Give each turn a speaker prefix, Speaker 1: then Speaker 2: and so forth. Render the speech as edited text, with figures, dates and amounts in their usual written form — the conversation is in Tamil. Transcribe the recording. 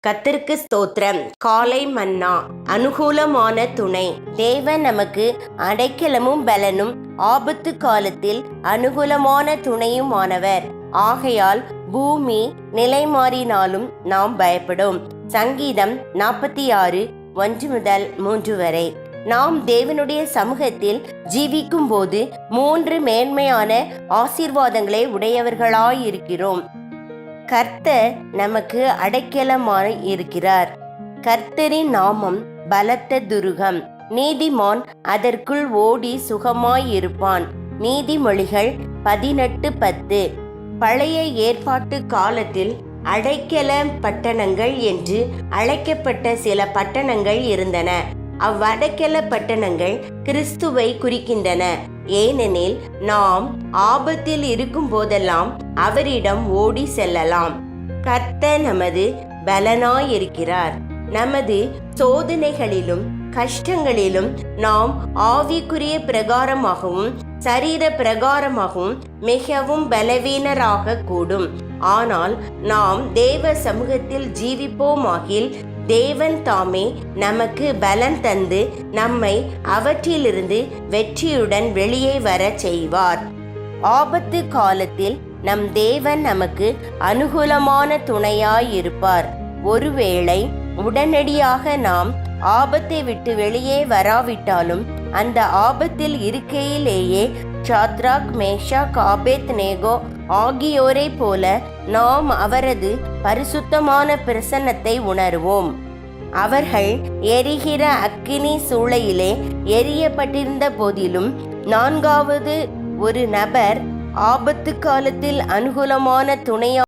Speaker 1: கர்த்தருக்கு ஸ்தோத்திரம். காலை மன்னா, அனுகூலமான துணை. தேவன் நமக்கு அடைக்கலமும் பலனும், ஆபத்து காலத்தில் அனுகூலமான துணையுமானவர். ஆகையால் பூமி நிலை மாறினாலும் நாம் பயப்படும். சங்கீதம் 46:1-3 வரை. நாம் தேவனுடைய சமூகத்தில் ஜீவிக்கும் போது 3 மேன்மையான ஆசீர்வாதங்களை உடையவர்களாயிருக்கிறோம். கர்த்தர் நமக்கு அடைக்கலமாய் இருக்கிறார். கர்த்தரின் நாமம் பலத்த துருகம். நீதிமான் அதற்குள் ஓடி சுகமாயிருப்பான். நீதிமொழிகள் 18:10. பழைய ஏற்பாட்டு காலத்தில் அடைக்கல பட்டணங்கள் என்று அழைக்கப்பட்ட சில பட்டணங்கள் இருந்தன. அவ்வடைக்கல பட்டணங்கள் கிறிஸ்துவை குறிக்கின்றன. ஏனெனில் நாம் ஆபத்தில் இருக்கும் போதெல்லாம் அவரிடம் ஓடி செல்லலாம். கர்த்தர் நமது பலனாயிருக்கிறார். நமது சோதனைகளிலும் கஷ்டங்களிலும் நாம் ஆவிக்குரிய பிரகாரமாகவும் சரீர பிரகாரமாகவும் மிகவும் பலவீனராக கூடும். ஆனால் நாம் தேவ சமூகத்தில் ஜீவிப்போமாகில் தேவன் தாமே நமக்கு பலன் தந்து நம்மை அவற்றிலிருந்து வெற்றியுடன் வெளியே வர செய்வார். ஆபத்து காலத்தில் நம் தேவன் நமக்கு அனுகூலமான துணையாயிருப்பார். ஒருவேளை உடனடியாக நாம் ஆபத்தை விட்டு வெளியே வராவிட்டாலும் அந்த ஆபத்தில் இருக்கையிலேயே சாத்ராக், மேஷாக், ஆபேத்நேகோ ஆகியோரை போல நாம் அவரது பரிசுத்தமான பிரசன்னத்தை உணர்வோம். அவர்கள் எரிகிற அக்கினி சூளையிலே எரியப்பட்டிருந்த போதிலும் 4வது ஒரு நபர் ஆபத்து காலத்தில் அனுகூலமான துணையா